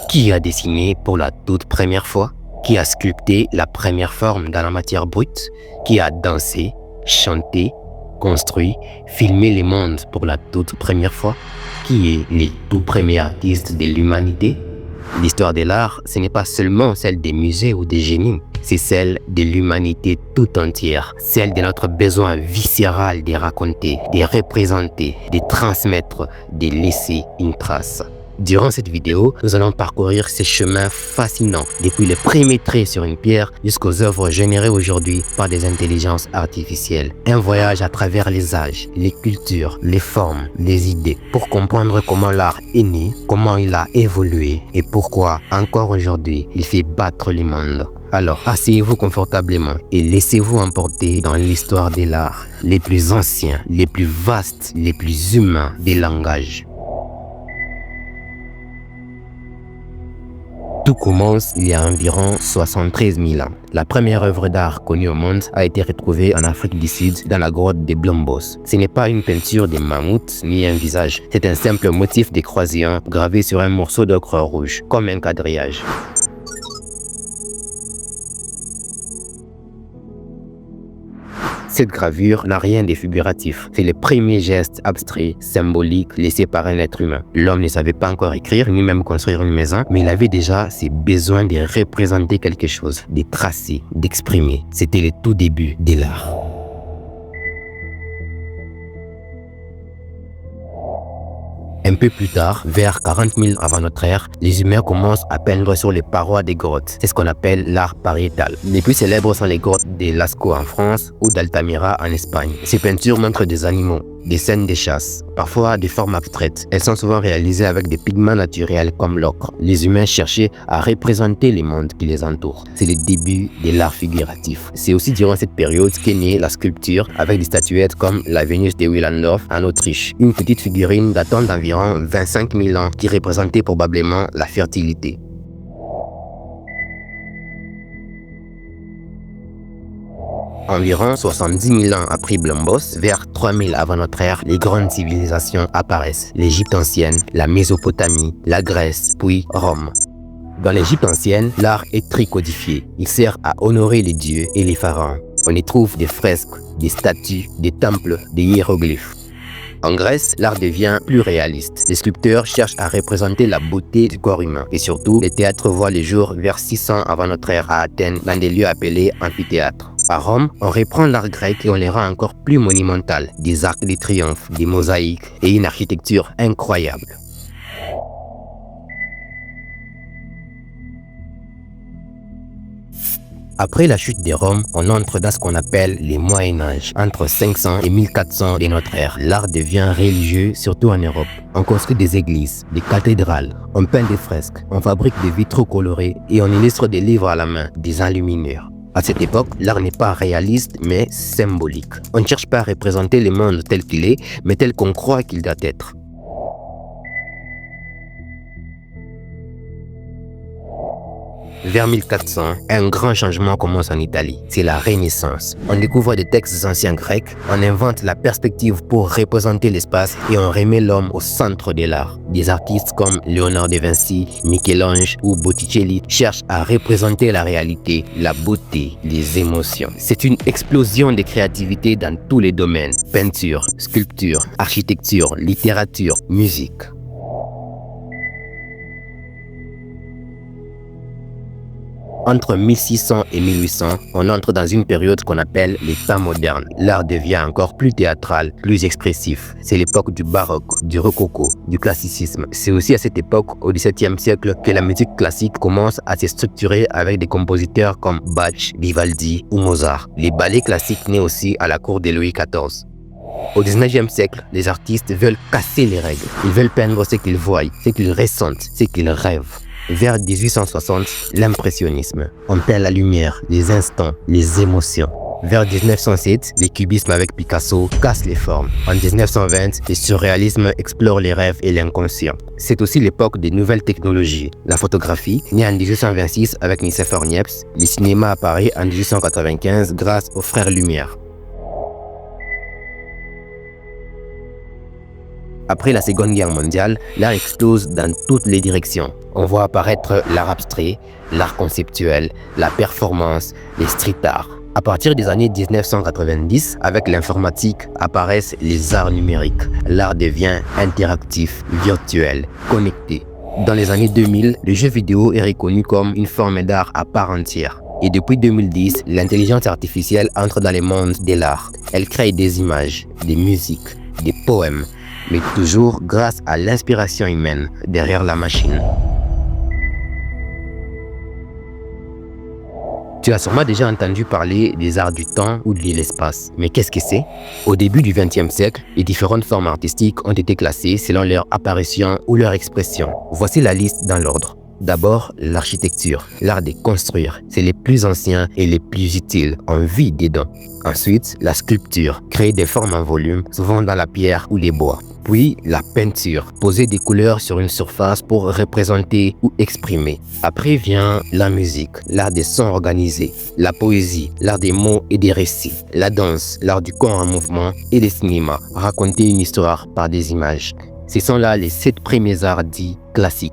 Qui a dessiné pour la toute première fois? Qui a sculpté la première forme dans la matière brute? Qui a dansé, chanté, construit, filmé les mondes pour la toute première fois? Qui est le tout premier artiste de l'humanité? L'histoire de l'art, ce n'est pas seulement celle des musées ou des génies, c'est celle de l'humanité tout entière, celle de notre besoin viscéral de raconter, de représenter, de transmettre, de laisser une trace. Durant cette vidéo, nous allons parcourir ces chemins fascinants, depuis les premiers traits sur une pierre jusqu'aux œuvres générées aujourd'hui par des intelligences artificielles. Un voyage à travers les âges, les cultures, les formes, les idées, pour comprendre comment l'art est né, comment il a évolué et pourquoi, encore aujourd'hui, il fait battre les mondes. Alors, asseyez-vous confortablement et laissez-vous emporter dans l'histoire de l'art, les plus anciens, les plus vastes, les plus humains des langages. Tout commence il y a environ 73 000 ans. La première œuvre d'art connue au monde a été retrouvée en Afrique du Sud dans la grotte des Blombos. Ce n'est pas une peinture de mammouth ni un visage, c'est un simple motif de croisillon gravé sur un morceau d'ocre rouge, comme un quadrillage. Cette gravure n'a rien de figuratif. C'est le premier geste abstrait, symbolique, laissé par un être humain. L'homme ne savait pas encore écrire, ni même construire une maison, mais il avait déjà ses besoins de représenter quelque chose, de tracer, d'exprimer. C'était le tout début de l'art. Un peu plus tard, vers 40 000 avant notre ère, les humains commencent à peindre sur les parois des grottes. C'est ce qu'on appelle l'art pariétal. Les plus célèbres sont les grottes de Lascaux en France ou d'Altamira en Espagne. Ces peintures montrent des animaux, des scènes de chasse, parfois des formes abstraites. Elles sont souvent réalisées avec des pigments naturels comme l'ocre. Les humains cherchaient à représenter les mondes qui les entourent. C'est le début de l'art figuratif. C'est aussi durant cette période qu'est née la sculpture avec des statuettes comme la Vénus de Willendorf en Autriche. Une petite figurine datant d'environ 25 000 ans qui représentait probablement la fertilité. Environ 70 000 ans après Blombos, vers 3000 avant notre ère, les grandes civilisations apparaissent. L'Égypte ancienne, la Mésopotamie, la Grèce, puis Rome. Dans l'Égypte ancienne, l'art est très codifié. Il sert à honorer les dieux et les pharaons. On y trouve des fresques, des statues, des temples, des hiéroglyphes. En Grèce, l'art devient plus réaliste. Les sculpteurs cherchent à représenter la beauté du corps humain. Et surtout, les théâtres voient le jour vers 600 avant notre ère à Athènes, dans des lieux appelés amphithéâtres. À Rome, on reprend l'art grec et on les rend encore plus monumental. Des arcs de triomphe, des mosaïques et une architecture incroyable. Après la chute de Rome, on entre dans ce qu'on appelle les Moyen-Âge. Entre 500 et 1400 de notre ère, l'art devient religieux, surtout en Europe. On construit des églises, des cathédrales, on peint des fresques, on fabrique des vitraux colorés et on illustre des livres à la main, des enlumineurs. À cette époque, l'art n'est pas réaliste, mais symbolique. On ne cherche pas à représenter le monde tel qu'il est, mais tel qu'on croit qu'il doit être. Vers 1400, un grand changement commence en Italie. C'est la Renaissance. On découvre des textes anciens grecs, on invente la perspective pour représenter l'espace et on remet l'homme au centre de l'art. Des artistes comme Léonard de Vinci, Michel-Ange ou Botticelli cherchent à représenter la réalité, la beauté, les émotions. C'est une explosion de créativité dans tous les domaines. Peinture, sculpture, architecture, littérature, musique. Entre 1600 et 1800, on entre dans une période qu'on appelle les temps modernes. L'art devient encore plus théâtral, plus expressif. C'est l'époque du baroque, du rococo, du classicisme. C'est aussi à cette époque, au XVIIe siècle, que la musique classique commence à se structurer avec des compositeurs comme Bach, Vivaldi ou Mozart. Les ballets classiques naissent aussi à la cour de Louis XIV. Au XIXe siècle, les artistes veulent casser les règles. Ils veulent peindre ce qu'ils voient, ce qu'ils ressentent, ce qu'ils rêvent. Vers 1860, l'impressionnisme. On peint la lumière, les instants, les émotions. Vers 1907, le cubisme avec Picasso casse les formes. En 1920, le surréalisme explore les rêves et l'inconscient. C'est aussi l'époque des nouvelles technologies. La photographie, née en 1826 avec Nicéphore Niepce, le cinéma apparaît en 1895 grâce aux frères Lumière. Après la Seconde Guerre mondiale, l'art explose dans toutes les directions. On voit apparaître l'art abstrait, l'art conceptuel, la performance, les street art. À partir des années 1990, avec l'informatique, apparaissent les arts numériques. L'art devient interactif, virtuel, connecté. Dans les années 2000, le jeu vidéo est reconnu comme une forme d'art à part entière. Et depuis 2010, l'intelligence artificielle entre dans les mondes de l'art. Elle crée des images, des musiques, des poèmes, mais toujours grâce à l'inspiration humaine derrière la machine. Tu as sûrement déjà entendu parler des arts du temps ou de l'espace. Mais qu'est-ce que c'est? Au début du XXe siècle, les différentes formes artistiques ont été classées selon leur apparition ou leur expression. Voici la liste dans l'ordre. D'abord, l'architecture, l'art de construire. C'est les plus anciens et les plus utiles. On vit dedans. Ensuite, la sculpture, créer des formes en volume, souvent dans la pierre ou les bois. Puis, la peinture, poser des couleurs sur une surface pour représenter ou exprimer. Après vient la musique, l'art des sons organisés, la poésie, l'art des mots et des récits, la danse, l'art du corps en mouvement et le cinéma, raconter une histoire par des images. Ce sont là les 7 premiers arts dits classiques.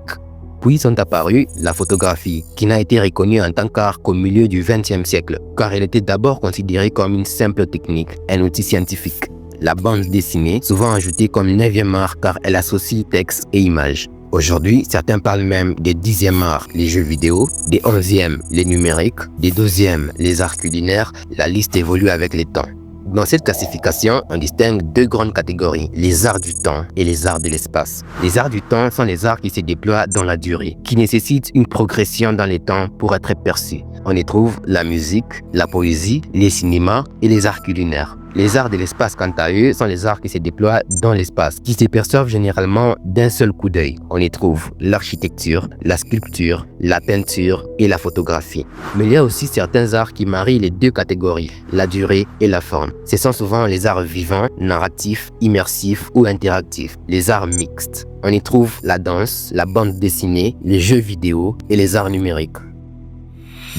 Puis sont apparus la photographie, qui n'a été reconnue en tant qu'art qu'au milieu du XXe siècle, car elle était d'abord considérée comme une simple technique, un outil scientifique. La bande dessinée, souvent ajoutée comme 9e art car elle associe texte et images. Aujourd'hui, certains parlent même des 10e art, les jeux vidéo, des 11e, les numériques, des 12e, les arts culinaires. La liste évolue avec les temps. Dans cette classification, on distingue 2 grandes catégories, les arts du temps et les arts de l'espace. Les arts du temps sont les arts qui se déploient dans la durée, qui nécessitent une progression dans les temps pour être perçus. On y trouve la musique, la poésie, les cinémas et les arts culinaires. Les arts de l'espace, quant à eux, sont les arts qui se déploient dans l'espace, qui se perçoivent généralement d'un seul coup d'œil. On y trouve l'architecture, la sculpture, la peinture et la photographie. Mais il y a aussi certains arts qui marient les 2 catégories, la durée et la forme. Ce sont souvent les arts vivants, narratifs, immersifs ou interactifs, les arts mixtes. On y trouve la danse, la bande dessinée, les jeux vidéo et les arts numériques.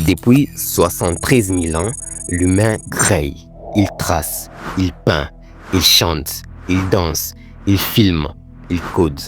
Depuis 73 000 ans, l'humain crée. Il trace, il peint, il chante, il danse, il filme, il code.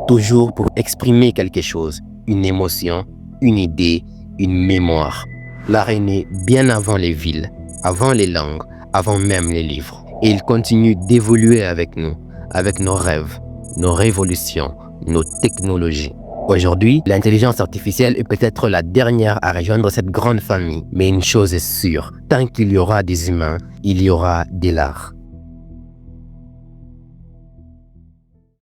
Toujours pour exprimer quelque chose, une émotion, une idée, une mémoire. L'art est né bien avant les villes, avant les langues, avant même les livres. Et il continue d'évoluer avec nous, avec nos rêves, nos révolutions, nos technologies. Aujourd'hui, l'intelligence artificielle est peut-être la dernière à rejoindre cette grande famille. Mais une chose est sûre, tant qu'il y aura des humains, il y aura de l'art.